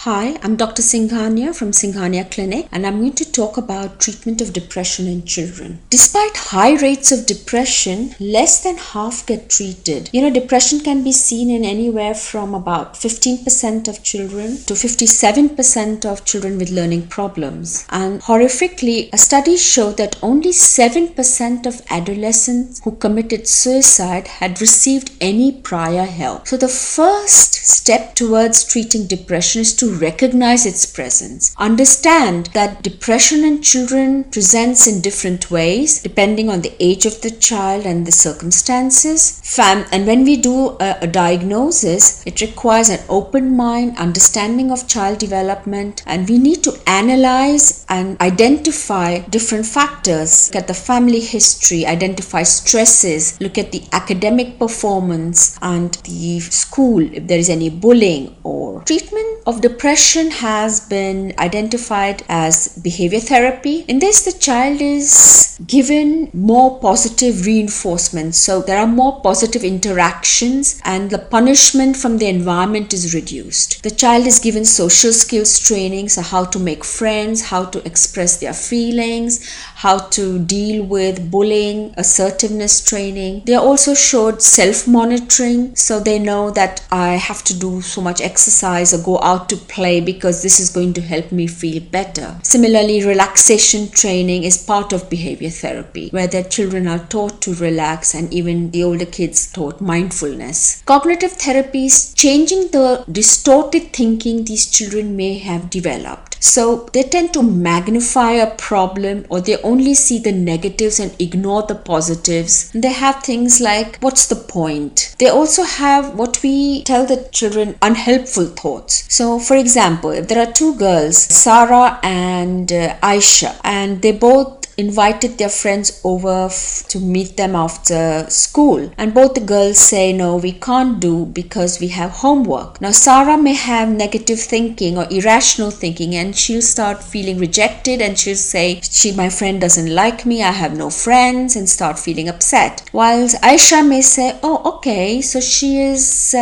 Hi, I'm Dr. Singhania from Singhania Clinic, and I'm going to talk about treatment of depression in children. Despite high rates of depression, less than half get treated. Depression can be seen in anywhere from about 15% of children to 57% of children with learning problems. And horrifically, a study showed that only 7% of adolescents who committed suicide had received any prior help. So the first step towards treating depression is to recognize its presence. Understand that depression in children presents in different ways depending on the age of the child and the circumstances. And when we do a diagnosis, it requires an open mind, understanding of child development, and we need to analyze and identify different factors. Look at the family history, identify stresses, look at the academic performance and the school, if there is any bullying. Or treatment of depression has been identified as behavior therapy. In this, the child is given more positive reinforcement. So there are more positive interactions and the punishment from the environment is reduced. The child is given social skills training, so how to make friends, how to express their feelings, how to deal with bullying, assertiveness training. They are also showed self-monitoring, so they know that I have to do so much exercise or go out to play because this is going to help me feel better. Similarly, relaxation training is part of behavior therapy, where their children are taught to relax, and even the older kids taught mindfulness. Cognitive therapy is changing the distorted thinking these children may have developed. So they tend to magnify a problem, or they only see the negatives and ignore the positives. They have things like, what's the point? They also have what we tell the children, unhelpful thoughts. So for example, if there are two girls, Sarah and Aisha, and they both invited their friends over to meet them after school, and both the girls say, no, we can't do because we have homework. Now Sarah may have negative thinking or irrational thinking, and she'll start feeling rejected, and she'll say, my friend doesn't like me, I have no friends, and start feeling upset. Whilst Aisha may say, oh okay, so she is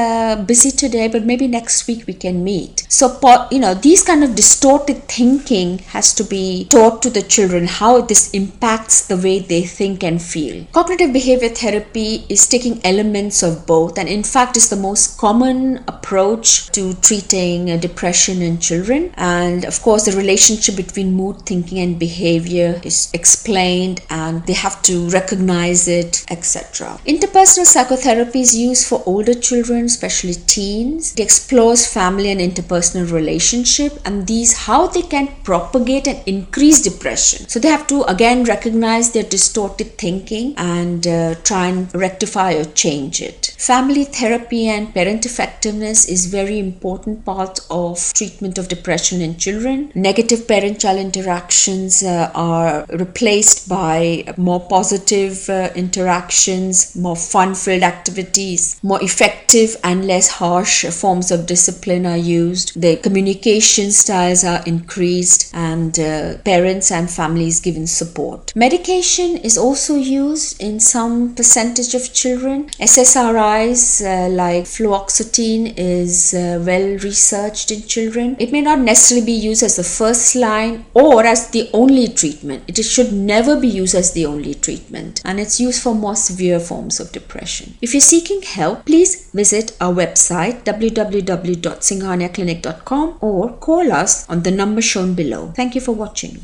busy today, but maybe next week we can meet. So these kind of distorted thinking has to be taught to the children, how this impacts the way they think and feel. Cognitive behavior therapy is taking elements of both, and in fact is the most common approach to treating depression in children. And of course, the relationship between mood, thinking and behavior is explained, and they have to recognize it, etc. Interpersonal psychotherapy is used for older children, especially teens. It explores family and interpersonal relationship, and how they can propagate and increase depression. So they have to again recognize their distorted thinking and try and rectify or change it. Family therapy and parent effectiveness is very important part of treatment of depression in children. Negative parent-child interactions are replaced by more positive interactions, more fun-filled activities, more effective and less harsh forms of discipline are used. The communication styles are increased, and parents and families given support. Medication is also used in some percentage of children. SSRIs like fluoxetine is well researched in children. It may not necessarily be used as the first line or as the only treatment. It should never be used as the only treatment, and it's used for more severe forms of depression. If you're seeking help, please visit our website www.singhaniaclinic.com or call us on the number shown below. Thank you for watching.